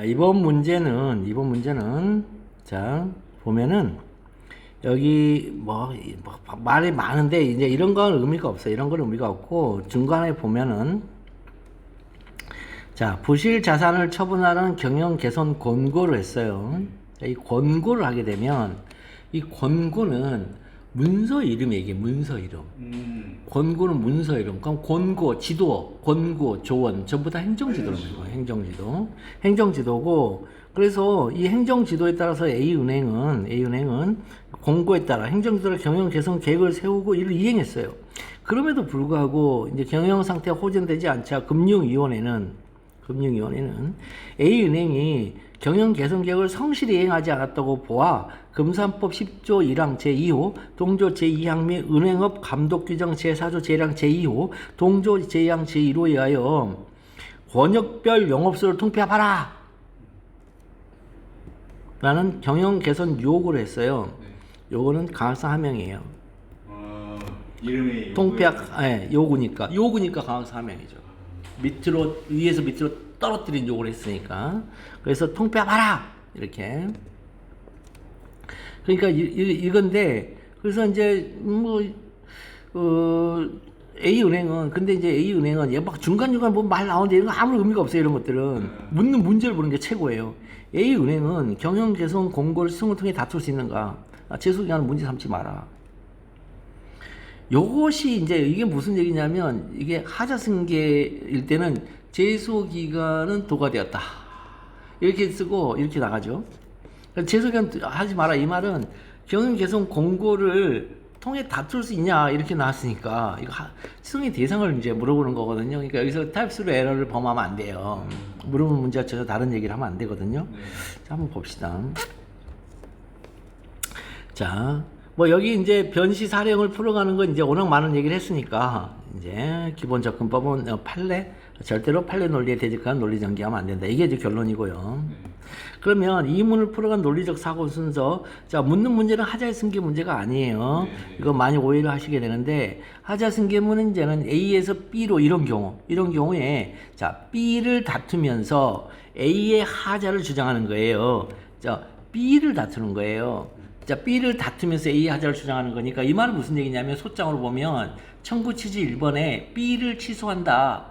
이번 문제는 자 보면은 여기 말이 많은데 이제 이런 건 의미가 없어요. 이런 건 의미가 없고 중간에 보면은 자 부실 자산을 처분하는 경영 개선 권고를 했어요. 이 권고를 하게 되면 이 권고는 문서 이름이에요. 이게 문서 이름. 권고는 문서 이름. 그럼 권고, 지도, 권고, 조언 전부 다 행정지도라는 거예요. 행정지도. 행정지도고 그래서 이 행정지도에 따라서 A은행은 권고에 따라 행정지도를 경영 개선 계획을 세우고 이를 이행했어요. 그럼에도 불구하고 이제 경영 상태가 호전되지 않자 금융위원회는 A은행이 경영 개선 계획을 성실히 이행하지 않았다고 보아 금산법 10조 1항 제2호, 동조 제2항 및 은행업 감독 규정 제4조 제1항 제2호, 동조 제2항 제1호에 의하여 권역별 영업소를 통폐합하라! 라는 경영 개선 요구를 했어요. 요거는 강학상 하명이에요. 이름이 통폐합, 요구니까 강학상 하명이죠. 위에서 밑으로 떨어뜨린 요구를 했으니까. 그래서 통폐합하라! 이렇게. 그러니까 이건데, 그래서 이제, 근데 이제 A은행은 막 중간중간 뭐 말 나오는데 이런 거 아무 의미가 없어요. 이런 것들은. 묻는 문제를 보는 게 최고예요. A은행은 경영 개선 공고를 수정을 통해 다툴 수 있는가? 제소기간은 문제 삼지 마라. 요것이 이제 이게 무슨 얘기냐면 이게 하자승계일 때는 제소기간은 도과되었다. 이렇게 쓰고 이렇게 나가죠. 제소기간 하지 마라 이 말은 경영 개선 공고를 통해 다툴 수 있냐 이렇게 나왔으니까 이거 수정의 대상을 이제 물어보는 거거든요. 그러니까 여기서 타입스루 에러를 범하면 안 돼요. 물어보는 문제와 전혀 다른 얘기를 하면 안 되거든요. 자, 한번 봅시다. 자, 뭐 여기 이제 변시 사령을 풀어가는 건 이제 워낙 많은 얘기를 했으니까 이제 기본 접근법은 판례 절대로 판례 논리에 대적하는 논리 전개하면 안 된다. 이게 이제 결론이고요. 그러면 이 문을 풀어간 논리적 사고 순서. 자, 묻는 문제는 하자 승계 문제가 아니에요. 이거 많이 오해를 하시게 되는데 하자 승계문은 이제는 A에서 B로 이런 경우에 자 B를 다투면서 A의 하자를 주장하는 거예요. 자 B를 다투는 거예요. 자, B를 다투면서 A 하자를 주장하는 거니까 이 말은 무슨 얘기냐면 소장으로 보면 청구 취지 1번에 B를 취소한다.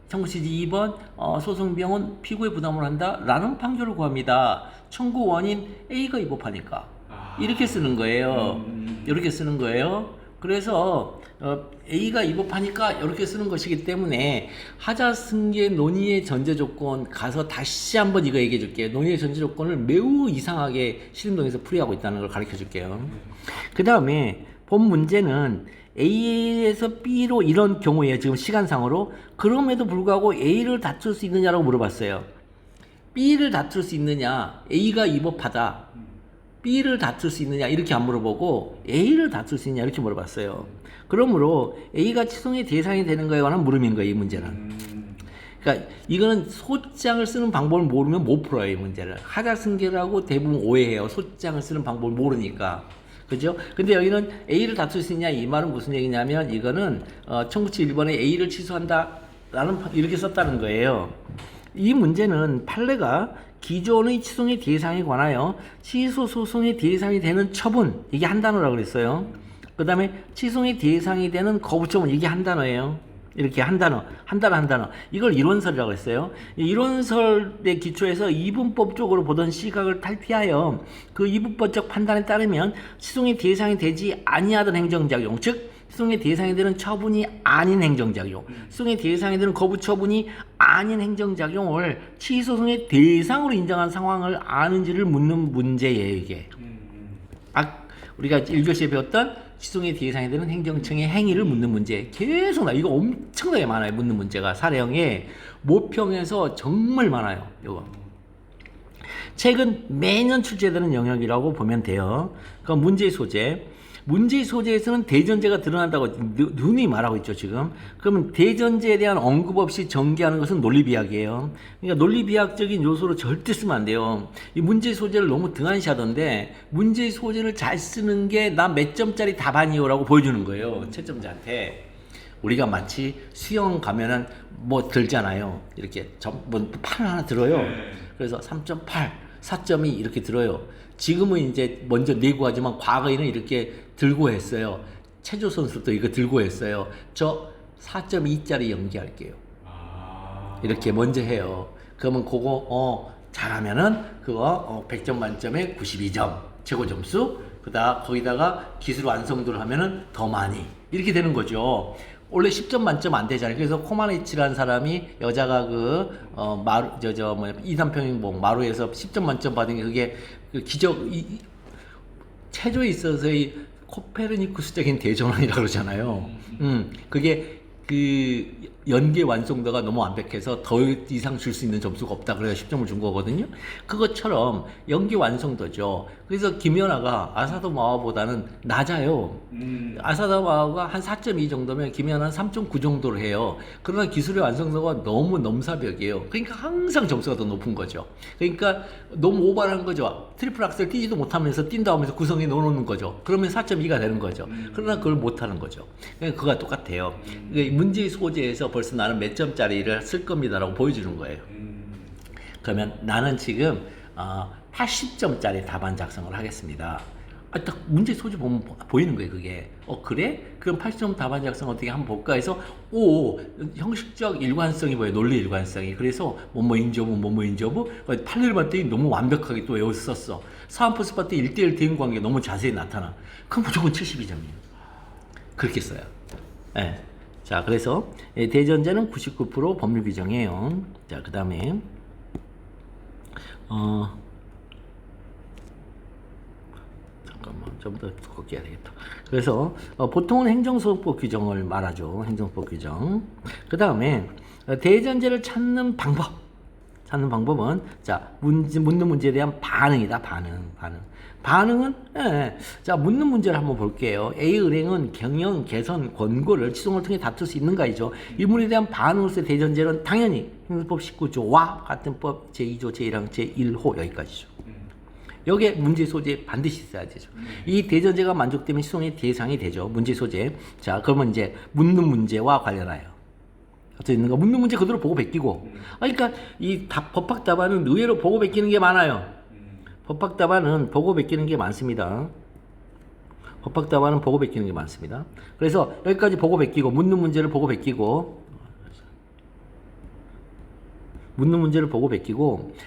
청구 취지 2번 소송 비용은 피고의 부담을 한다. 라는 판결을 구합니다. 청구 원인 A가 위법하니까. 이렇게 쓰는 거예요. 이렇게 쓰는 거예요. 그래서 A가 위법하니까 이렇게 쓰는 것이기 때문에 하자 승계 논의의 전제 조건 가서 다시 한번 이거 얘기해 줄게요. 논의의 전제 조건을 매우 이상하게 신림동에서 풀이하고 있다는 걸 가르쳐 줄게요. 그 다음에 본 문제는 A에서 B로 이런 경우에 지금 시간상으로 그럼에도 불구하고 A를 다툴 수 있느냐라고 물어봤어요. B를 다툴 수 있느냐, A가 위법하다. B를 다툴 수 있느냐 이렇게 안 물어보고 A를 다툴 수 있냐 이렇게 물어봤어요. 그러므로 A가 취소의 대상이 되는 거에 관한 물음인 거예요. 이 문제는. 그러니까 이거는 소장을 쓰는 방법을 모르면 못 풀어요. 이 문제를. 하자승계라고 대부분 오해해요. 소장을 쓰는 방법을 모르니까. 그죠? 근데 여기는 A를 다툴 수 있냐 이 말은 무슨 얘기냐면 이거는 청구치 1번에 A를 취소한다 라는 이렇게 썼다는 거예요. 이 문제는 판례가 기존의 취소의 대상에 관하여 취소 소송의 대상이 되는 처분, 이게 한 단어라고 그랬어요. 그 다음에 취소의 대상이 되는 거부처분, 이게 한 단어예요. 이렇게 한 단어. 이걸 이론설이라고 했어요. 이론설의 기초에서 이분법적으로 보던 시각을 탈피하여 그 이분법적 판단에 따르면 취소의 대상이 되지 아니하던 행정작용, 즉 수송의 대상이 되는 처분이 아닌 행정작용, 수송의 대상이 되는 거부처분이 아닌 행정작용을 취소송의 대상으로 인정한 상황을 아는지를 묻는 문제예요, 이게. 우리가 1교시에 배웠던 취소송의 대상이 되는 행정청의 행위를 묻는 문제. 계속 이거 엄청나게 많아요, 묻는 문제가. 사례형에 모평에서 정말 많아요, 이거. 최근 매년 출제되는 영역이라고 보면 돼요. 그럼 문제의 소재. 문제의 소재에서는 대전제가 드러난다고 누누이 말하고 있죠, 지금. 그러면 대전제에 대한 언급 없이 전개하는 것은 논리비약이에요. 그러니까 논리비약적인 요소로 절대 쓰면 안 돼요. 이 문제의 소재를 너무 등한시하던데 문제의 소재를 잘 쓰는 게 나 몇 점짜리 답안이요라고 보여주는 거예요, 채점자한테. 우리가 마치 수영 가면은 뭐 들잖아요. 이렇게 판 하나 들어요. 그래서 3.8, 4.2 이렇게 들어요. 지금은 이제 먼저 내고 하지만 과거에는 이렇게 들고 했어요. 체조 선수도 이거 들고 했어요. 저 4.2짜리 연기할게요. 이렇게 먼저 해요. 그러면 그거 잘하면은 그거 100점 만점에 92점 최고 점수. 거기다가 기술 완성도를 하면은 더 많이 이렇게 되는 거죠. 원래 10점 만점 안 되잖아요. 그래서 코마네치라는 사람이 여자가 이산평행봉 마루에서 10점 만점 받은 게 그게 그 체조에 있어서의 코페르니쿠스적인 대전환이라고 그러잖아요. 그게 그 연계 완성도가 너무 완벽해서 더 이상 줄 수 있는 점수가 없다. 그래서 10점을 준 거거든요. 그것처럼 연계 완성도죠. 그래서 김연아가 아사도 마와보다는 낮아요. 아사도 마와가 한 4.2 정도면 김연아는 3.9 정도를 해요. 그러나 기술의 완성도가 너무 넘사벽이에요. 그러니까 항상 점수가 더 높은 거죠. 그러니까 너무 오버한 거죠. 트리플 악셀 뛰지도 못하면서 뛴다 하면서 구성에 넣어놓는 거죠. 그러면 4.2가 되는 거죠. 그러나 그걸 못하는 거죠. 그러니까 그거가 똑같아요. 문제의 소재에서 벌써 나는 몇 점짜리를 쓸 겁니다라고 보여주는 거예요. 그러면 나는 지금 80점짜리 답안 작성을 하겠습니다. 딱 문제 소재 보면 보이는 거예요, 그게. 그래? 그럼 80점 답안 작성 어떻게 한번 볼까 해서, 형식적 일관성이 보여요, 논리 일관성이. 그래서, 인저브, 판례를 봤더니 너무 완벽하게 또 외워서 썼어. 사안포스 봤더니 1대1 대응 관계 너무 자세히 나타나. 그럼 무조건 72점이에요. 그렇게 써요. 네. 자, 그래서 대전제는 99% 법률 규정이에요. 자, 그 다음에 잠깐만 좀 더 두껍게 해야 되겠다. 그래서 보통은 행정소송법 규정을 말하죠. 행정법 규정. 그 다음에 대전제를 찾는 방법은 자, 묻는 문제에 대한 반응이다. 반응은 자, 묻는 문제를 한번 볼게요. A은행은 경영 개선 권고를 취소를 통해 다툴 수 있는가이죠. 이 문에 대한 반응으로서 대전제는 당연히 행정법 19조와 같은 법 제2조 제1항 제1호 여기까지죠. 여기에 문제 소재 반드시 있어야 되죠. 이 대전제가 만족되면 시송의 대상이 되죠. 문제 소재. 자, 그러면 이제 묻는 문제와 관련하여 어떻게 있는가? 묻는 문제 그대로 보고 베끼고. 그러니까 이 법학 답안은 의외로 보고 베끼는 게 많아요. 법학 답안은 보고 베끼는 게 많습니다. 법학 답안은 보고 베끼는 게 많습니다. 그래서 여기까지 보고 베끼고 묻는 문제를 보고 베끼고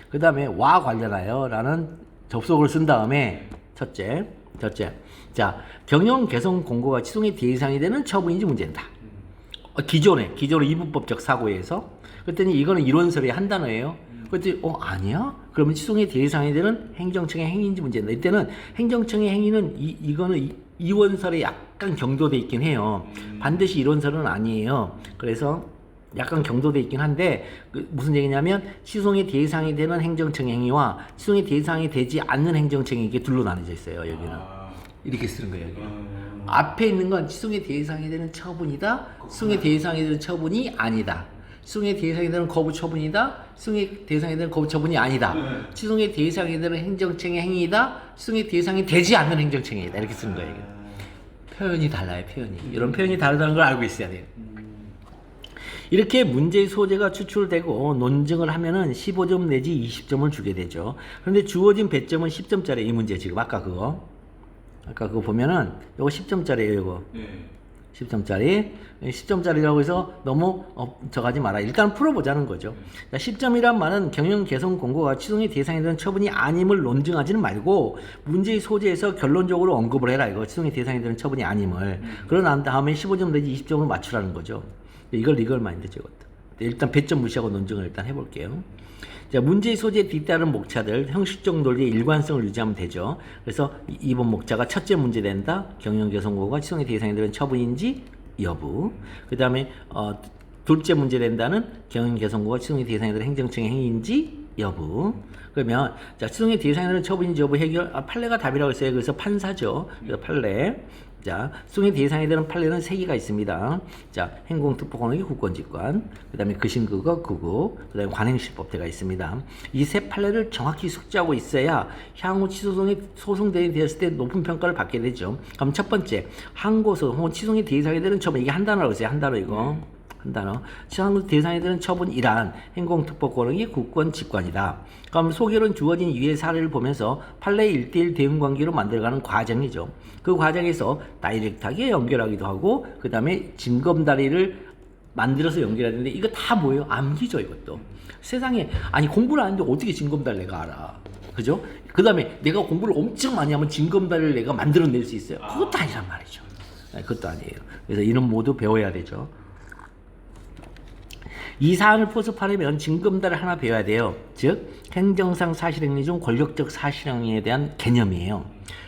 그 다음에 와 관련하여라는 접속을 쓴 다음에 첫째 자, 경영 개선 공고가 취소의 대상이 되는 처분인지 문제다. 기존에 이분법적 사고에서 그랬더니 이거는 이론서의 한 단어예요. 그랬더니 아니야? 그러면 취소의 대상이 되는 행정청의 행위인지 문제다. 이때는 행정청의 행위는 이거는 이원설에 약간 경도돼 있긴 해요. 반드시 이론설은 아니에요. 그래서 약간 경도돼 있긴 한데 무슨 얘기냐면 시송의 대상이 되는 행정청 행위와 시송의 대상이 되지 않는 행정청 행위가 둘로 나눠져 있어요. 여기는 이렇게 쓰는 거예요. 앞에 있는 건 시송의 대상이 되는 처분이다. 시송의 대상이 되는 처분이 아니다. 시송의 대상이 되는 거부 처분이다. 시송의 대상이 되는 거부 처분이 아니다. 시송의 대상이 되는 행정청의 행위이다. 시송의 대상이 되지 않는 행정청 행위이다. 이렇게 쓰는 거예요. 표현이 달라요. 이런 표현이 다르다는 걸 알고 있어야 돼요. 이렇게 문제의 소재가 추출되고 논증을 하면은 15점 내지 20점을 주게 되죠. 그런데 주어진 배점은 10점짜리 이 문제 지금 아까 그거 보면은 요거 10점짜리예요. 이거 10점짜리라고 해서 너무 저가지 마라. 일단 풀어보자는 거죠. 10점이란 말은 경영 개선 공고가 취소의 대상이 되는 처분이 아님을 논증하지는 말고 문제의 소재에서 결론적으로 언급을 해라. 이거 취소의 대상이 되는 처분이 아님을. 그러고 난 다음에 15점 내지 20점을 맞추라는 거죠. 이걸 많이 되죠. 일단 배점 무시하고 논증을 일단 해볼게요. 자, 문제의 소재에 뒤따른 목차들 형식적 논리의 일관성을 유지하면 되죠. 그래서 이번 목차가 첫째 문제 된다. 경영개선고가 취소의 대상이 되는 처분인지 여부. 그 다음에 둘째 문제 된다는 경영개선고가 취소의 대상이 되는 행정청의 행위인지 여부. 그러면 자 치송의 대상에는 처분인지 여부 해결 판례가 답이라고 했어요. 그래서 판사죠. 그래서 판례. 자 수송의 대상에 되는 판례는 3개가 있습니다. 자 행공특보권의 국권직관, 그 다음에 그신그거 구구, 그 다음에 관행실법대가 있습니다. 이 세 판례를 정확히 숙지하고 있어야 향후 치소송이 소송대행이 되었을 때 높은 평가를 받게 되죠. 그럼 첫 번째 항고소송 혹은 치송의 대상에 되는 처분, 이게 한 단어라고 했어요. 한 단어 이거. 한 단어. 치상구 대상에 되는 처분이란 행공특보권의 국권직관이다. 그럼 소결은 주어진 이외의 사례를 보면서 판례 1대1 대응관계로 만들어가는 과정이죠. 그 과정에서 다이렉트하게 연결하기도 하고 그 다음에 징검다리를 만들어서 연결하는데 이거 다 뭐예요? 암기죠 이것도. 세상에 아니 공부를 안 하는데 어떻게 징검다리 내가 알아. 그죠? 그 다음에 내가 공부를 엄청 많이 하면 징검다리를 내가 만들어낼 수 있어요. 그것도 아니란 말이죠. 그것도 아니에요. 그래서 이는 모두 배워야 되죠. 이 사안을 포섭하려면 징검다리를 하나 배워야 돼요. 즉 행정상 사실행위 중 권력적 사실행위에 대한 개념이에요.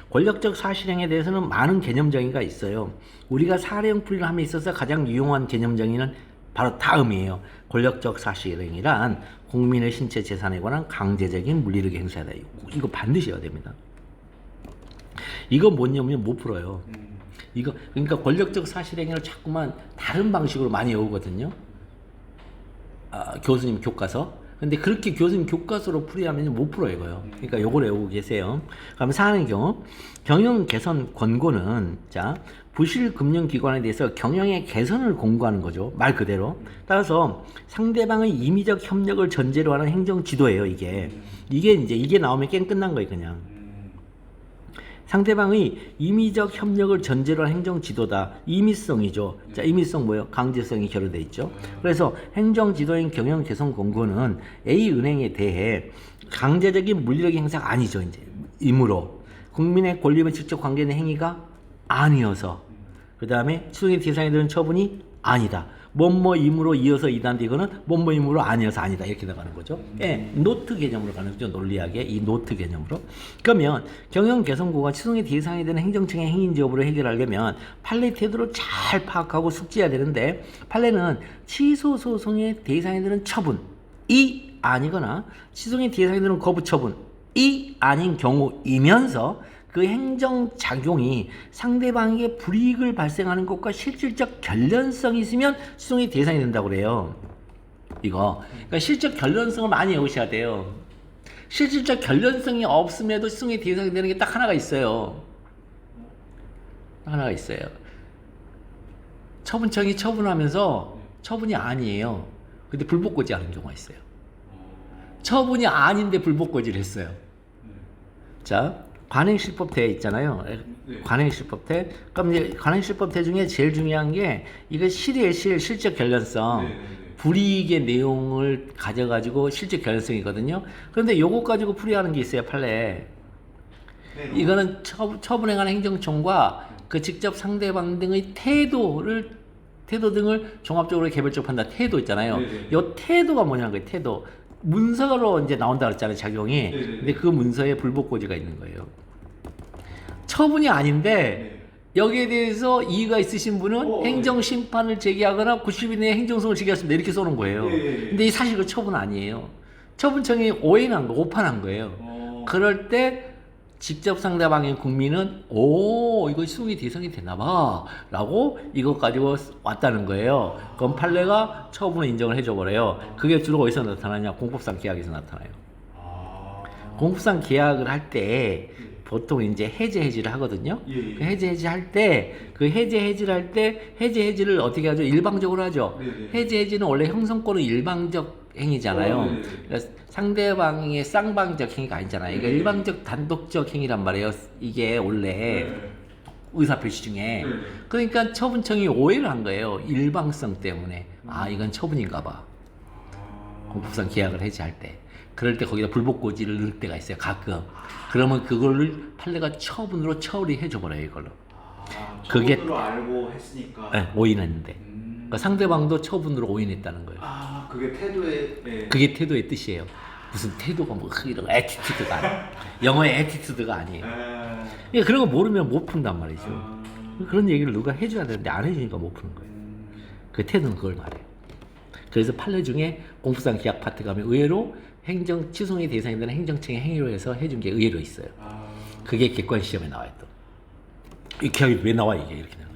권력적 사실행위에 대해서는 많은 개념 정의가 있어요. 우리가 사례형 풀이를 함에 있어서 가장 유용한 개념 정의는 바로 다음이에요. 권력적 사실행위란 국민의 신체 재산에 관한 강제적인 물리력의 행사다. 이거 반드시 해야 됩니다. 이거 뭐냐면 못 풀어요. 이거 그러니까 권력적 사실행위를 자꾸만 다른 방식으로 많이 외우거든요. 교수님 교과서. 근데 그렇게 교수님 교과서로 풀이하면 못 풀어요 이거요. 그러니까 요걸 외우고 계세요. 그럼 사안의 경우 경영 개선 권고는 자 부실 금융기관에 대해서 경영의 개선을 권고하는 거죠. 말 그대로. 따라서 상대방의 임의적 협력을 전제로 하는 행정 지도예요. 이게 이제 이게 나오면 게임 끝난 거예요 그냥. 상대방의 임의적 협력을 전제로 한 행정 지도다. 임의성이죠. 자, 임의성 뭐예요? 강제성이 결여되어 있죠. 그래서 행정 지도인 경영 개선 권고는 A 은행에 대해 강제적인 물리력의 행사가 아니죠. 이제 임으로 국민의 권리와 직접 관계된 행위가 아니어서 그 다음에 추정의 대상에 드는 처분이 아니다. 뭐뭐 임으로 이어서 이단데 이거는 뭐뭐 임으로 아니어서 아니다 이렇게 나가는 거죠. 예, 노트 개념으로 가는 거죠. 논리학의 이 노트 개념으로. 그러면 경영 개선고가 치송의 대상이 되는 행정청의 행위인지 여부를 해결하려면 판례 태도를 잘 파악하고 숙지해야 되는데 판례는 취소 소송의 대상이 되는 처분이 아니거나 치송의 대상이 되는 거부 처분이 아닌 경우이면서 그 행정작용이 상대방에게 불이익을 발생하는 것과 실질적 결련성이 있으면 수송의 대상이 된다고 그래요. 이거. 그러니까 실적 결련성을 많이 외우셔야 돼요. 실질적 결련성이 없음에도 수송의 대상이 되는 게 딱 하나가 있어요. 하나가 있어요. 처분청이 처분하면서 처분이 아니에요. 근데 불복고지 하는 경우가 있어요. 처분이 아닌데 불복고지를 했어요. 자. 관행실법대 있잖아요. 관행실법대. 그럼 이제 관행실법대 중에 제일 중요한 게 이거 실이에요. 실적 결련성. 불이익의 내용을 가져가지고 실적 결련성이거든요. 그런데 요거 가지고 풀이하는 게 있어요. 판례. 이거는 처분에 관한 행정청과 그 직접 상대방 등의 태도 등을 종합적으로 개별적으로 판단. 태도 있잖아요. 요 태도가 뭐냐는 거예요. 태도. 문서로 이제 나온다 그랬잖아요, 작용이. 근데 그 문서에 불복고지가 있는 거예요. 처분이 아닌데 여기에 대해서 이의가 있으신 분은 행정심판을 제기하거나 90일 내에 행정소송을 제기하셨습니다. 이렇게 써놓은 거예요. 근데 이 사실 그 처분 아니에요. 처분청이 오인한 거, 오판한 거예요. 그럴 때 직접 상대방의 국민은 이거 수송이 대상이 되나봐 라고 이것 가지고 왔다는 거예요. 그럼 판례가 처분을 인정을 해줘 버려요. 그게 주로 어디서 나타나냐? 공법상 계약에서 나타나요. 공법상 계약을 할 때 보통 이제 해지를 하거든요. 그 해지할 때 그 해지를 할 때 해지를 어떻게 하죠? 일방적으로 하죠. 해지는 원래 형성권은 일방적 행위잖아요. 그러니까 상대방의 쌍방적 행위가 아니잖아요. 그러니까 일방적 단독적 행위란 말이에요. 이게 원래 의사표시 중에. 그러니까 처분청이 오해를 한 거예요. 일방성 때문에. 이건 처분인가 봐. 공법상 계약을 해지할 때. 그럴 때 거기다 불복고지를 넣을 때가 있어요. 가끔. 그러면 그거를 판례가 처분으로 처리해 줘버려요. 이걸로. 그게 처분으로 알고 했으니까. 네, 오인했는데. 그러니까 상대방도 처분으로 오인했다는 거예요. 그게 태도의. 그게 태도의 뜻이에요. 무슨 태도가 뭐 이런 애티튜드가 아니에요. 영어의 애티튜드가 아니에요. 그러니까 그런 거 모르면 못 푼단 말이죠. 그런 얘기를 누가 해줘야 되는데 안 해주니까 못 푸는 거예요. 그 태도는 그걸 말해요. 그래서 판례 중에 공법상 계약 파트 가면 의외로 행정 치송의 대상이 되는 행정청의 행위로 해서 해준 게 의외로 있어요. 그게 객관 시험에 나와요 또. 이렇게 하기 왜 나와 이게 이렇게 나와.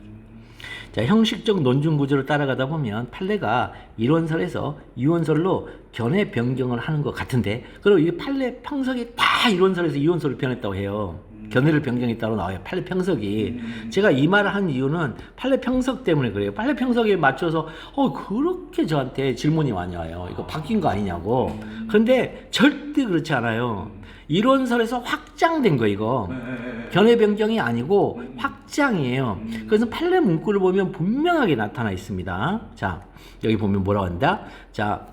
자, 형식적 논증 구조를 따라가다 보면 판례가 이론설에서 이원설로 견해 변경을 하는 것 같은데, 그리고 이 판례 평석이 다 이론설에서 이원설로 변했다고 해요. 견해를 변경했다고 나와요. 판례 평석이. 제가 이 말을 한 이유는 판례 평석 때문에 그래요. 판례 평석에 맞춰서 그렇게 저한테 질문이 많이 와요. 이거 바뀐 거 아니냐고. 그런데 절대 그렇지 않아요. 이론설에서 확장된 거 이거. 견해 변경이 아니고 확장이에요. 그래서 판례 문구를 보면 분명하게 나타나 있습니다. 자, 여기 보면 뭐라고 한다? 자,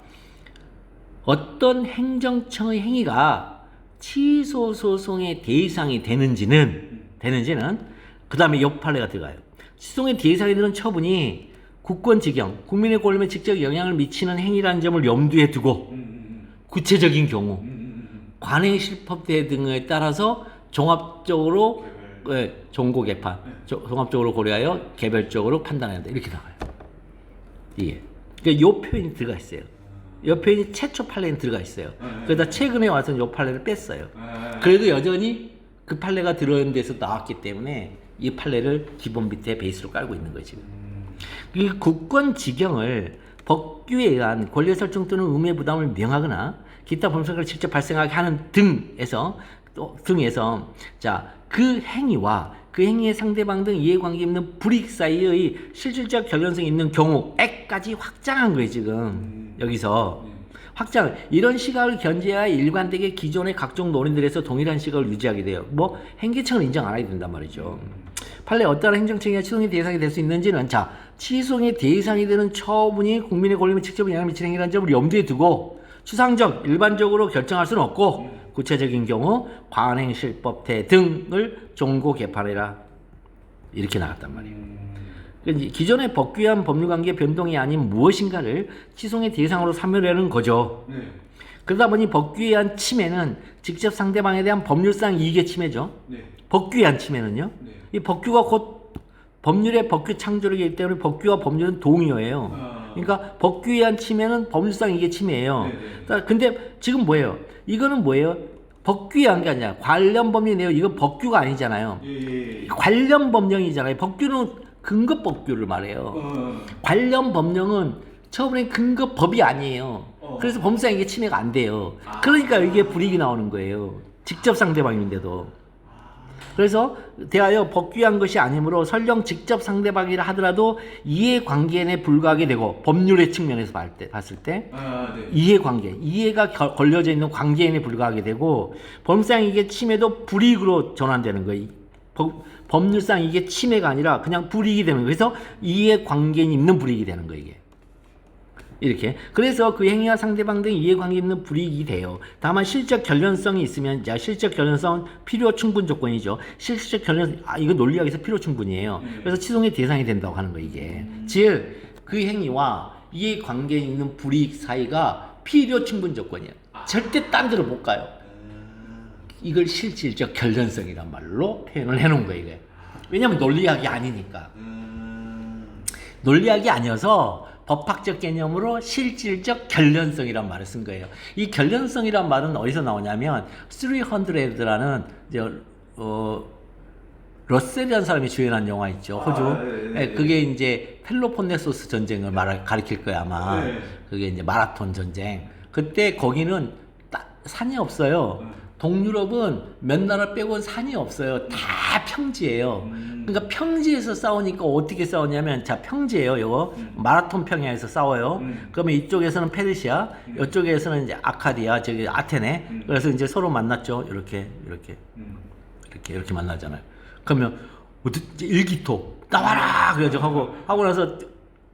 어떤 행정청의 행위가 취소 소송의 대상이 되는지는 그 다음에 옆 판례가 들어가요. 취소의 대상이 되는 처분이 국권지경, 국민의 권리에 직접 영향을 미치는 행위라는 점을 염두에 두고 구체적인 경우 관행실법대 등에 따라서 종합적으로 종고 개판, 종합적으로 고려하여 개별적으로 판단해야 한다. 이렇게 나와요. 이게. 그러니까 요 표현이 들어가 있어요. 요 표현이 최초 판례에 들어가 있어요. 그러다 최근에 와서 요 판례를 뺐어요. 그래도 여전히 그 판례가 들어있는 데서 나왔기 때문에 이 판례를 기본 밑에 베이스로 깔고 있는 거지. 이 국권지경을 법규에 의한 권리 설정 또는 의무의 부담을 명하거나 기타 범죄가 직접 발생하게 하는 등에서 자, 그 행위와 그 행위의 상대방 등 이해관계 있는 불이익 사이의 실질적 결연성이 있는 경우에까지 확장한 거예요 지금. 여기서 확장, 이런 시각을 견제하여 일관되게 기존의 각종 논의들에서 동일한 시각을 유지하게 돼요. 뭐 행기청을 인정 안 해야 된단 말이죠. 판례 어떠한 행정청이나 취소의 대상이 될 수 있는지는, 자, 취소의 대상이 되는 처분이 국민의 권리에 직접 영향을 미치는 행위라는 점을 염두에 두고 추상적, 일반적으로 결정할 수는 없고 구체적인 경우 관행실법태 등을 종고 개판해라. 이렇게 나왔단 말이에요. 기존의 법규에 의한 법률관계 변동이 아닌 무엇인가를 취소의 대상으로 삼으려는 거죠. 그러다 보니 법규에 의한 침해는 직접 상대방에 대한 법률상 이익의 침해죠. 법규에 의한 침해는요. 이 법규가 곧 법률의 법규 창조력이기 때문에 법규와 법률은 동의어예요. 그러니까 법규에 의한 침해는 법률상 이익의 침해예요. 근데 지금 뭐예요? 이거는 뭐예요? 법규에 의한 게 아니라 관련 법률 내용, 이건 법규가 아니잖아요. 관련 법령이잖아요. 법규는 근거 법규를 말해요. 관련 법령은 처분의 근거 법이 아니에요. 그래서 법률상 이게 침해가 안 돼요. 그러니까 이게 불이익이 나오는 거예요. 직접 상대방인데도. 그래서 대하여 법규한 것이 아니므로 설령 직접 상대방이라 하더라도 이해관계에 불과하게 되고, 법률의 측면에서 봤을 때 이해관계, 이해가 걸려져 있는 관계에 불과하게 되고, 법률상 이게 침해도 불이익으로 전환되는 거예요. 법률상 이게 침해가 아니라 그냥 불이익이 되는 거예요. 그래서 이해관계에 있는 불이익이 되는 거예요, 이게. 이렇게. 그래서 그 행위와 상대방 등 이해관계 있는 불이익이 돼요. 다만 실적 결연성이 있으면, 자, 실적 결연성은 필요 충분 조건이죠. 실적 결연, 이거 논리학에서 필요 충분이에요. 그래서 취소의 대상이 된다고 하는 거, 이게. 즉, 그 행위와 이해관계에 있는 불이익 사이가 필요 충분 조건이에요. 절대 딴 데로 못 가요. 이걸 실질적 결연성이란 말로 표현을 해놓은 거예요, 이게. 왜냐면 논리학이 아니니까. 논리학이 아니어서 법학적 개념으로 실질적 결연성이란 말을 쓴 거예요. 이 결연성이란 말은 어디서 나오냐면 300라는 러셀이라는 사람이 주연한 영화 있죠. 호주. 그게 이제 펠로폰네소스 전쟁을 가리킬 거야 아마. 그게 이제 마라톤 전쟁. 그때 거기는 산이 없어요. 동유럽은 몇 나라 빼고는 산이 없어요. 다 평지예요. 그러니까 평지에서 싸우니까 어떻게 싸우냐면, 자, 평지예요. 이거 마라톤 평야에서 싸워요. 그러면 이쪽에서는 페르시아, 이쪽에서는 이제 아카디아, 저기 아테네. 그래서 이제 서로 만났죠. 이렇게 만나잖아요. 그러면 일기토 나와라 그래가지고 하고 나서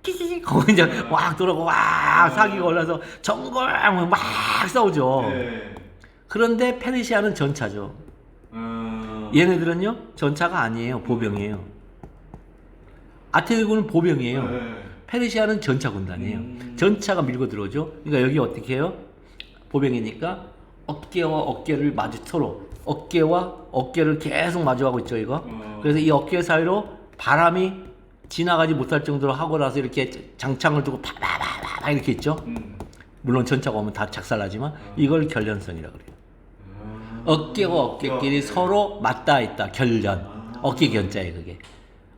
끼끼 거기 이제 막 돌아오고 와 사기가 올라서 정글 막 싸우죠. 그런데 페르시아는 전차죠. 얘네들은요 전차가 아니에요. 보병이에요. 아테네군은 보병이에요. 페르시아는 전차 군단이에요. 전차가 밀고 들어오죠. 그러니까 여기 어떻게 해요? 보병이니까 어깨와 어깨를 서로 어깨와 어깨를 계속 마주하고 있죠, 이거. 그래서 이 어깨 사이로 바람이 지나가지 못할 정도로 하고 나서 이렇게 장창을 두고 파파파파 이렇게 있죠. 물론 전자가 오면 다 작살나지만 이걸 결련성이라고 그래요. 어깨와 어깨끼리 서로 맞닿아 있다. 결련. 어깨 견자에 그게.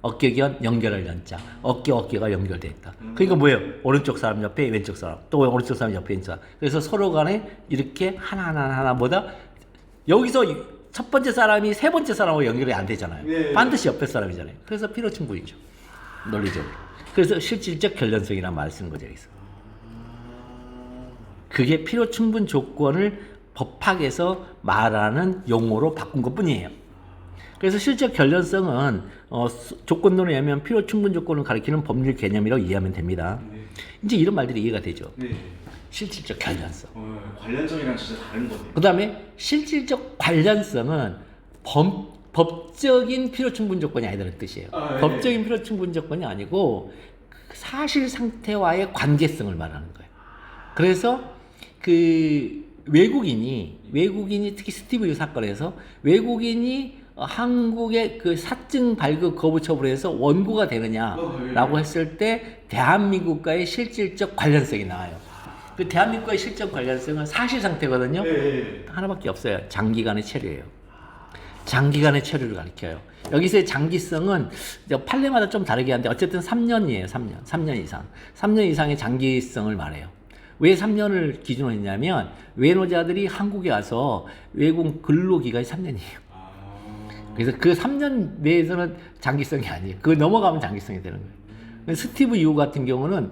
어깨견 연결할 연자. 어깨와 어깨가 연결돼 있다. 그러니까 뭐예요? 오른쪽 사람 옆에 왼쪽 사람, 또 오른쪽 사람 옆에 왼쪽 사람. 그래서 서로 간에 이렇게 하나 뭐다? 여기서 첫 번째 사람이 세 번째 사람하고 연결이 안 되잖아요. 네. 반드시 옆에 사람이잖아요. 그래서 피로충분이죠. 논리적으로. 그래서 실질적 결련성이라는 말을 쓰는 거죠. 여기서. 그게 피로충분 조건을 법학에서 말하는 용어로 바꾼 것뿐이에요. 그래서 실적 결련성은 조건론에 의하면 피로충분 조건을 가리키는 법률 개념이라고 이해하면 됩니다. 네. 이제 이런 말들이 이해가 되죠. 네. 실질적 결련성. 관련성이랑 진짜 다른 거네요. 그 다음에 실질적 관련성은 법적인 피로충분 조건이 아니라는 뜻이에요. 네. 법적인 피로충분 조건이 아니고 사실 상태와의 관계성을 말하는 거예요. 그래서 그 외국인이 특히 스티브 유 사건에서 외국인이 한국의 그 사증 발급 거부 처분을 해서 원고가 되느냐라고 했을 때 대한민국과의 실질적 관련성이 나와요. 그 대한민국과의 실질적 관련성은 사실 상태거든요. 네. 하나밖에 없어요. 장기간의 체류예요. 장기간의 체류를 가리켜요. 여기서의 장기성은 판례마다 좀 다르게 하는데 어쨌든 3년이에요. 3년 이상. 3년 이상의 장기성을 말해요. 왜 3년을 기준으로 했냐면 외노자들이 한국에 와서 외국 근로기간이 3년이에요. 그래서 그 3년 내에서는 장기성이 아니에요. 그거 넘어가면 장기성이 되는 거예요. 스티브 유 같은 경우는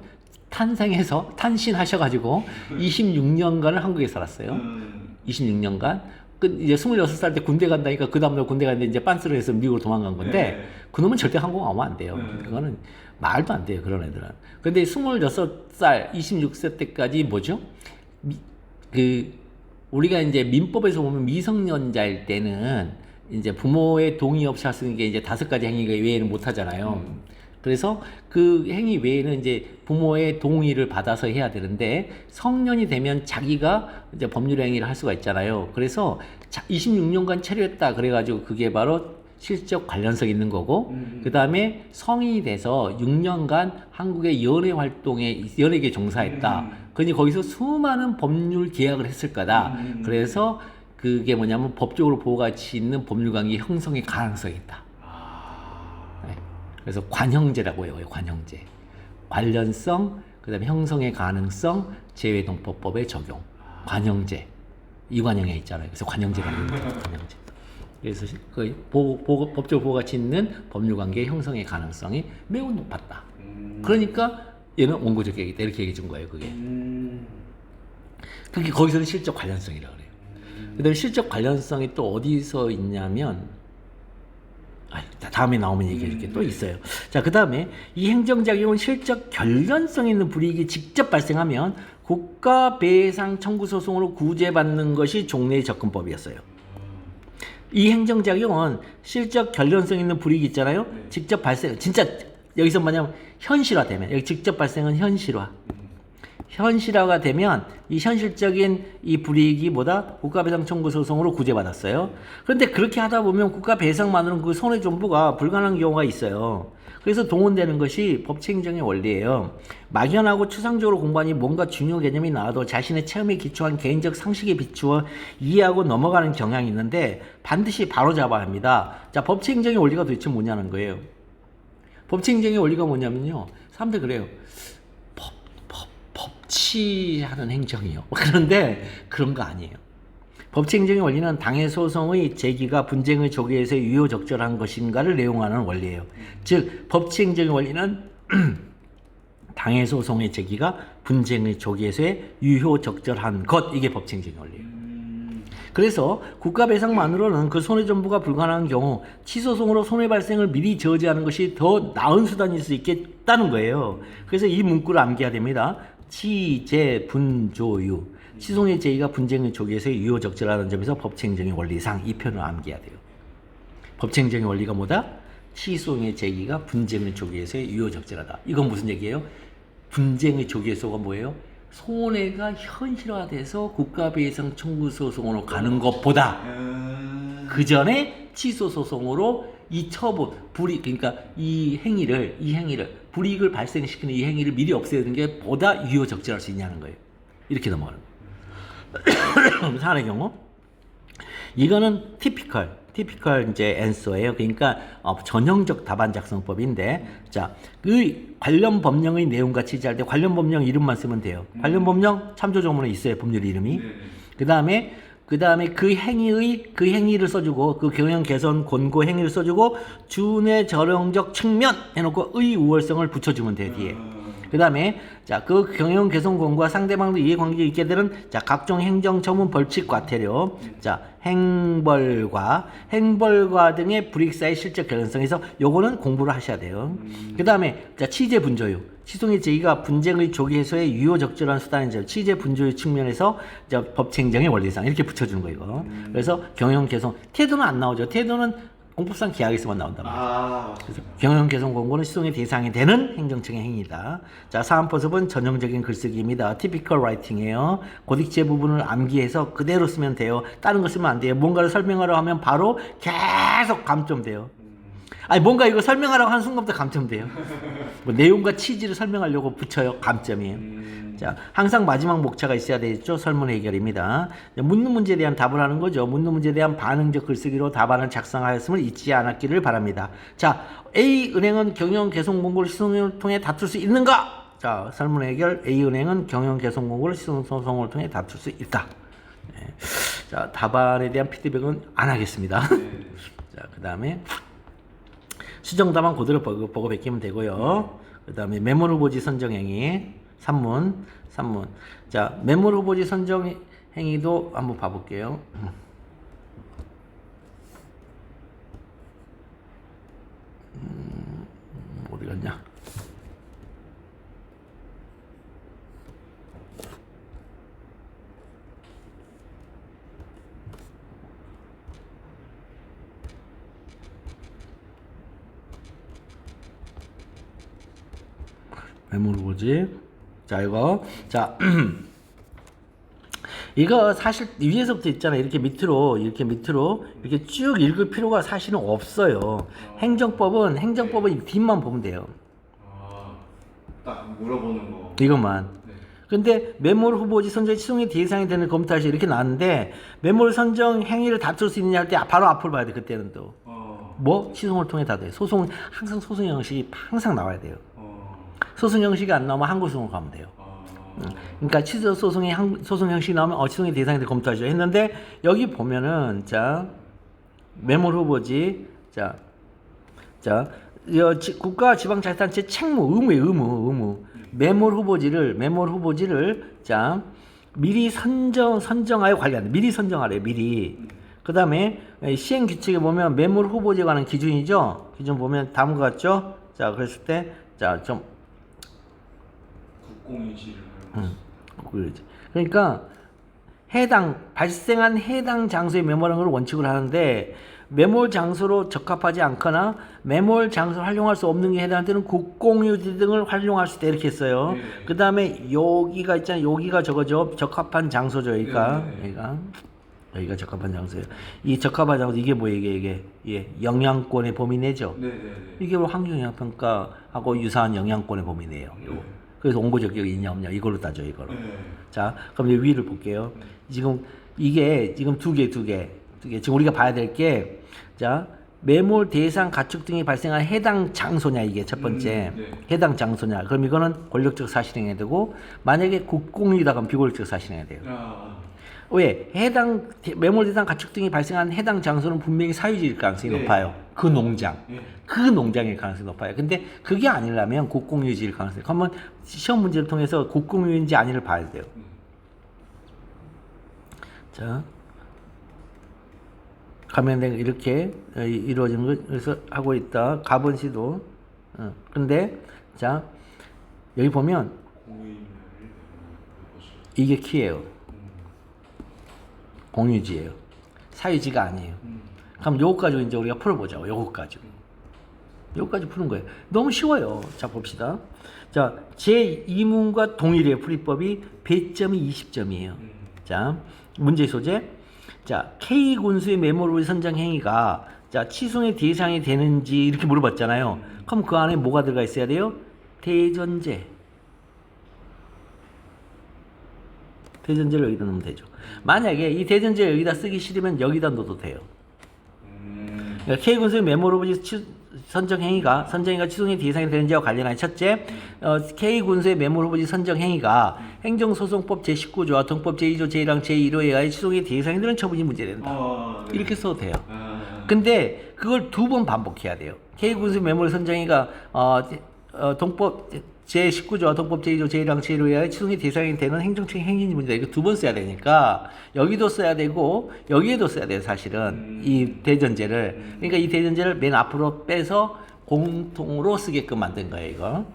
탄신하셔가지고 26년간을 한국에 살았어요. 26년간. 이제 26살 때 군대 간다니까 그 다음날 군대 갔는데 이제 빤스를 해서 미국으로 도망간 건데 네. 그놈은 절대 한국 오면 안 돼요. 그거는 말도 안 돼요. 그런 애들은. 근데 26살, 26세 때까지 뭐죠? 우리가 이제 민법에서 보면 미성년자일 때는 이제 부모의 동의 없이 할 수 있는 게 이제 5가지 행위 외에는 못 하잖아요. 그래서 그 행위 외에는 이제 부모의 동의를 받아서 해야 되는데 성년이 되면 자기가 이제 법률 행위를 할 수가 있잖아요. 그래서 26년간 체류했다 그래가지고 그게 바로 실적 관련성 있는 거고 그 다음에 성인이 돼서 6년간 한국의 연예계 종사했다. 그러니 거기서 수많은 법률 계약을 했을 거다. 그래서 그게 뭐냐면 법적으로 보호가치 있는 법률관계 형성의 가능성이 있다. 네. 그래서 관형제라고 해요. 관형제. 관련성, 그 다음에 형성의 가능성, 재외동법법의 적용. 관형제. 이관형에 있잖아요. 그래서 관형제가 있는 거예요. 관형제. 그래서 그 법적으로 보호가치 있는 법률관계의 형성의 가능성이 매우 높았다. 그러니까 얘는 원고적 계획이다. 이렇게 얘기해 준 거예요. 그게. 그게 거기서는 실적 관련성이라고 그래요. 그 다음에 실적 관련성이 또 어디서 있냐면 다음에 나오면 얘기할 게 또 있어요. 자, 그 다음에 이 행정작용은 실적 결련성 있는 불이익이 직접 발생하면 국가배상 청구 소송으로 구제받는 것이 종래의 접근법이었어요. 이 행정작용은 실적 결련성 있는 불이익이 있잖아요. 직접 발생, 진짜 여기서 뭐냐면 현실화되면, 여기 직접 발생은 현실화가 되면 이 현실적인 이 불이익이 국가배상 청구 소송으로 구제받았어요. 그런데 그렇게 하다 보면 국가배상만으로는 그 손해존부가 불가능한 경우가 있어요. 그래서 동원되는 것이 법치행정의 원리예요. 막연하고 추상적으로 공부하니 뭔가 중요 개념이 나와도 자신의 체험에 기초한 개인적 상식에 비추어 이해하고 넘어가는 경향이 있는데 반드시 바로잡아야 합니다. 자, 법치행정의 원리가 도대체 뭐냐는 거예요. 법치행정의 원리가 뭐냐면요. 사람들 그래요. 법치하는 행정이요. 그런데 그런 거 아니에요. 법치행정의 원리는 당해 소송의 제기가 분쟁의 조기에서 유효적절한 것인가를 내용하는 원리예요. 즉 법치행정의 원리는 당해 소송의 제기가 분쟁의 조기에서의 유효적절한 것, 이게 법치행정의 원리예요. 그래서 국가배상만으로는 그 손해존부가 불가능한 경우 취소송으로 손해 발생을 미리 저지하는 것이 더 나은 수단일 수 있겠다는 거예요. 그래서 이 문구를 암기해야 됩니다. 취재분조유. 취소송의 제기가 분쟁의 조기에서의 유효적절하다는 점에서 법치행정의 원리상 이 표현을 암기해야 돼요. 법치행정의 원리가 뭐다? 취소송의 제기가 분쟁의 조기에서의 유효적절하다. 이건 무슨 얘기예요? 분쟁의 조기에서가 뭐예요? 손해가 현실화돼서 국가배상 청구 소송으로 가는 것보다 그 전에 취소 소송으로 이 처분, 그러니까 이 행위를 불이익을 발생시키는 이 행위를 미리 없애는 게 보다 유효적절할 수 있냐는 거예요. 이렇게 넘어가는 거예요. 사안의 경우 이거는 티피컬 이제 앤서예요. 그러니까 전형적 답안 작성법인데, 자, 그 관련 법령의 내용과 취지할 때 관련 법령 이름만 쓰면 돼요. 관련 법령 참조 조문에 있어요. 법률 이름이. 그다음에 그 행위를 써주고, 그 경영 개선 권고 행위를 써주고, 준의 절용적 측면 해놓고 의 우월성을 붙여주면 돼요, 뒤에. 그 다음에, 자, 그 경영 개선 권고와 상대방도 이해관계가 있게 되는, 자, 각종 행정 처분 벌칙 과태료, 자, 행벌과 등의 불이익사의 실적 개연성에서 요거는 공부를 하셔야 돼요. 그 다음에, 자, 취재 분조유. 취소의 제의가 분쟁의 조기 해소에 유효적절한 수단이죠. 취재 분조유 측면에서 법체행정의 원리상 이렇게 붙여주는 거예요. 이거. 그래서 경영 개선 태도는 안 나오죠. 태도는 공법상 기하에서만 나온단 말이에요. 그래서 경영 개선 권고는 시송의 대상이 되는 행정청의 행위다. 자, 사안포섭은 전형적인 글쓰기입니다. typical writing이에요. 고딕체 부분을 암기해서 그대로 쓰면 돼요. 다른 거 쓰면 안 돼요. 뭔가를 설명하려 하면 바로 계속 감점돼요. 아니, 뭔가 이거 설명하라고 하는 순간부터 감점돼요. 뭐 내용과 취지를 설명하려고 붙여요. 감점이에요. 자, 항상 마지막 목차가 있어야 되겠죠. 설문 해결입니다. 묻는 문제에 대한 답을 하는 거죠. 묻는 문제에 대한 반응적 글쓰기로 답안을 작성하였음을 잊지 않았기를 바랍니다. 자, A은행은 경영 개선 공고를 시송을 통해 다툴 수 있는가? 자, 설문 해결. A은행은 경영 개선 공고를 시송을 통해 다툴 수 있다. 네. 자, 답안에 대한 피드백은 안 하겠습니다. 자, 그 다음에 수정 답안 그대로 보고 베끼면 되고요. 그 다음에 메모 후보지 선정 행위 3문. 자, 메모 후보지 선정 행위도 한번 봐볼게요. 어디 갔냐? 메모를 보지. 자, 이거. 자, 이거 사실 위에서부터 있잖아요. 이렇게 밑으로 이렇게 쭉 읽을 필요가 사실은 없어요. 행정법은 뒷만 보면 돼요. 딱 물어보는 거. 이것만. 네. 근데 매몰 후보지 선정 시송의 대상이 되는 검토할 이렇게 나왔는데, 매몰 선정 행위를 다툴 수 있느냐 할 때 바로 앞을 봐야 돼. 그때는 또. 뭐? 시송을 통해 다돼. 항상 소송 형식이 항상 나와야 돼요. 소송 형식이 안 나오면 항고소송으로 가면 돼요. 그러니까 취소 소송 형식이 나오면 시송의 대상이 돼 검토하죠 했는데, 여기 보면은 자, 매몰 후보지. 자, 국가 지방자치단체 책무 의무. 매몰 후보지를 자, 미리 선정하여 관리한다. 미리 선정하래요. 미리. 그 다음에 시행 규칙에 보면 매몰 후보지에 관한 기준이죠. 기준 보면 다음과 같죠. 자, 그랬을 때 자, 좀 국공유지를 그러니까 발생한 해당 장소에 매몰하는 걸 원칙으로 하는데, 매몰 장소로 적합하지 않거나 매몰 장소를 활용할 수 없는 게 해당할 때는 국공유지 등을 활용할 수 있다 이렇게 했어요. 네. 그 다음에 여기가 있잖아요. 여기가 저거죠. 적합한 장소죠. 여기가. 네. 여기가 적합한 장소예요. 이 적합한 장소 이게 뭐예요? 이게 영향권의 범위 내죠. 이게 뭐 환경영향평가하고 유사한 영향권의 범위 내요. 그래서 원고 적격이 있냐 없냐 이걸로 따져 이걸로. 자, 그럼 이제 위를 볼게요. 지금 이게 지금 두 개. 지금 우리가 봐야 될 게, 자, 매몰 대상 가축 등이 발생한 해당 장소냐 이게 첫 번째. 해당 장소냐. 그럼 이거는 권력적 사실행해야 되고, 만약에 국공유이다 그러면 비권력적 사실행해야 돼요. 왜? 매몰 대상 가축 등이 발생한 해당 장소는 분명히 사유지일 가능성이 높아요. 그 농장일 가능성이 높아요. 근데 그게 아니라면 국공유지일 가능성이. 그러면 시험 문제를 통해서 국공유인지 아니를 봐야 돼요. 자, 가면 이렇게 이루어지는 것을 하고 있다. 가번시도. 근데 자, 여기 보면 이게 키예요. 공유지예요. 사유지가 아니에요. 그럼 요거 가지고 이제 우리가 풀어보자고. 요거 가지고 푸는 거예요. 너무 쉬워요. 자, 봅시다. 자, 제2문과 동일해요. 풀이법이 배점이 20점이에요. 자, 문제 소재. 자, K 군수의 매몰 선정 행위가 자, 취소의 대상이 되는지 이렇게 물어봤잖아요. 그럼 그 안에 뭐가 들어가 있어야 돼요? 대전제. 대전제를 여기다 넣으면 되죠. 만약에 이 대전제를 여기다 쓰기 싫으면 여기다 넣어도 돼요. 그러니까 K군수의 메모로부지 선정행위가 취소행위 대상이 되는지와 관련하여 첫째, K군수의 메모로부지 선정행위가 행정소송법 제19조와 동법 제2조 제1항 제1호에 의하여 취소행위 대상이 되는 처분이 문제된다. 네. 이렇게 써도 돼요. 근데 그걸 2번 반복해야 돼요. K군수의 메모로 선정행위가 동법 제19조와 동법 제2조 제1항 제1호에 의하여 취소행위 대상이 되는 행정처의 행위인지 문제다. 이거 2번 써야 되니까 여기도 써야 되고 여기에도 써야 돼요. 사실은 이 대전제를. 그러니까 이 대전제를 맨 앞으로 빼서 공통으로 쓰게끔 만든 거예요. 이거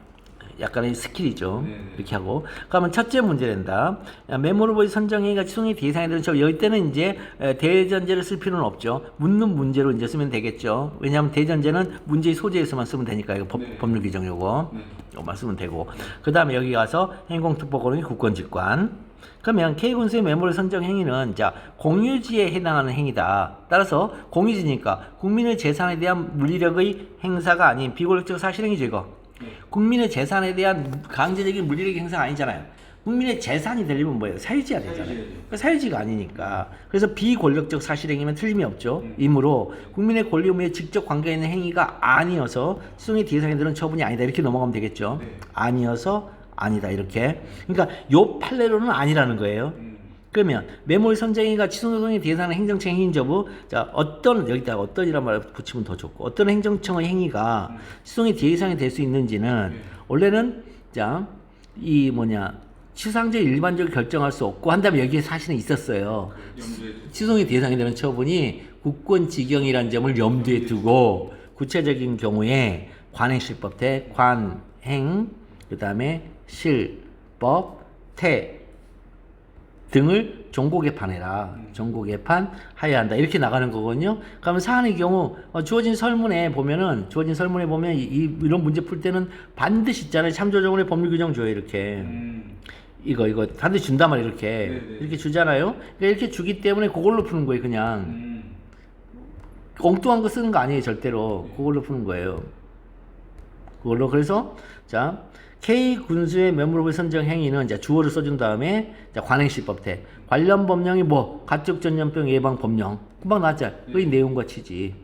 약간의 스킬이죠. 이렇게 하고 그러면 첫째 문제 된다. 메모로보이 선정행위가 취소행위 대상이 되는 처분. 여기 때는 이제 대전제를 쓸 필요는 없죠. 묻는 문제로 이제 쓰면 되겠죠. 왜냐하면 대전제는 문제의 소재에서만 쓰면 되니까 이거 법률 규정 요거만 쓰면 되고 그 다음에 여기 가서 행공특보권의 국권직관. 그러면 K군수의 메모를 선정 행위는 자 공유지에 해당하는 행위다. 따라서 공유지니까 국민의 재산에 대한 물리력의 행사가 아닌 비권력적 사실행위죠. 이거. 국민의 재산에 대한 강제적인 물리력 행사가 아니잖아요. 국민의 재산이 되려면 뭐예요? 사유지가 되잖아요. 그러니까 사유지가 아니니까. 그래서 비권력적 사실행위면 틀림이 없죠. 이므로 국민의 권리 의무에 직접 관계 있는 행위가 아니어서 취소행위 대상이 되는 처분이 아니다. 이렇게 넘어가면 되겠죠. 아니어서 아니다. 이렇게. 그러니까 요 판례로는 아니라는 거예요. 그러면 메모의 선정행위가 취소행위 대상의 행정청 행위인 여부. 자, 여기다가 어떤이란 말을 붙이면 더 좋고 어떤 행정청의 행위가 취소행위 대상이 될 수 있는지는 원래는 자, 취소상정 일반적으로 결정할 수 없고 한 다음에 여기에 사실은 있었어요. 취소행위 대상이 되는 처분이 국권지경이라는 점을 염두에 두고 구체적인 경우에 관행실법태 관행 그다음에 실법 태 등을 종고개판해라. 종고개판 하여야 한다. 이렇게 나가는 거거든요. 그러면 사안의 경우 주어진 설문에 보면 이런 문제 풀 때는 반드시 있잖아요. 참조정원의 법률 규정 줘요. 이렇게. 이거 반드시 준단 말이에요. 이렇게 주잖아요. 그러니까 이렇게 주기 때문에 그걸로 푸는 거예요. 그냥. 엉뚱한 거 쓰는 거 아니에요. 절대로. 그걸로 푸는 거예요. 그걸로. 그래서 자 K군수의 메모로부의 선정 행위는 이제 주어를 써준 다음에 관행시법태 관련 법령이 가축전염병 예방 법령 금방 나왔잖아요. 의 내용과 취지.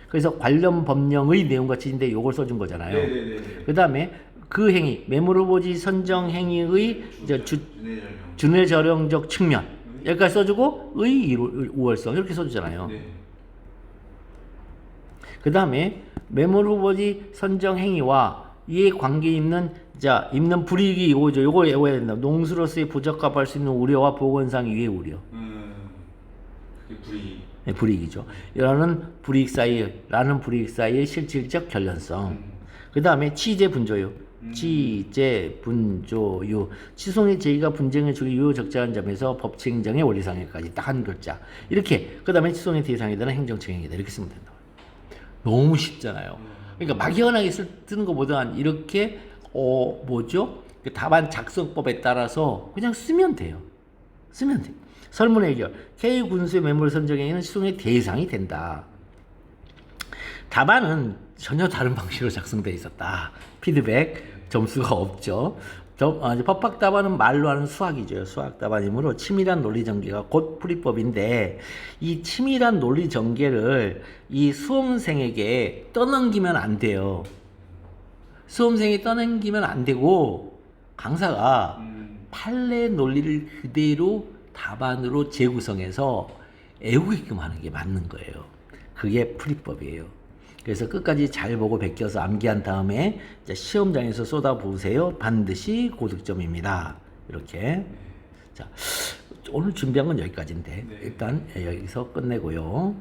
그래서 관련 법령의 내용과 취지인데 요걸 써준 거잖아요. 그 다음에 그 행위 메모로보지 선정 행위의 준회절용적 측면 여기까지 써주고 의 우월성 이렇게 써주잖아요. 그 다음에 메모로보지 선정 행위와 이에 관계 있는 불이익이 이거죠. 요걸 외워야 된다. 농수로서의 부적합할 수 있는 우려와 보건상 이외의 우려. 불이익. 네, 불이익이죠. 라는 불이익 사이의 실질적 결연성. 그 다음에 취재 분조유. 취재 분조유. 취소의 제의가 분쟁의 주기 유효 적절한 점에서 법칙행정의 원리상에까지 딱 한 글자. 이렇게. 그 다음에 취소의 대상이 되는 행정처행위다. 이렇게 쓰면 된다. 너무 쉽잖아요. 그러니까 막연하게 쓰는 것보다 이렇게 그 답안 작성법에 따라서 그냥 쓰면 돼요. 설문 해결. K군수의 메모를 선정행위는 취소의 대상이 된다. 답안은 전혀 다른 방식으로 작성되어 있었다. 피드백 점수가 없죠. 법학 답안은 말로 하는 수학이죠. 수학 답안이므로 치밀한 논리 전개가 곧 풀이법인데 이 치밀한 논리 전개를 이 수험생에게 떠넘기면 안 돼요. 수험생이 떠넘기면 안 되고 강사가 판례 논리를 그대로 답안으로 재구성해서 외우게끔 하는 게 맞는 거예요. 그게 풀이법이에요. 그래서 끝까지 잘 보고 베껴서 암기한 다음에 시험장에서 쏟아부으세요. 반드시 고득점입니다. 이렇게. 자, 오늘 준비한 건 여기까지인데 일단 여기서 끝내고요.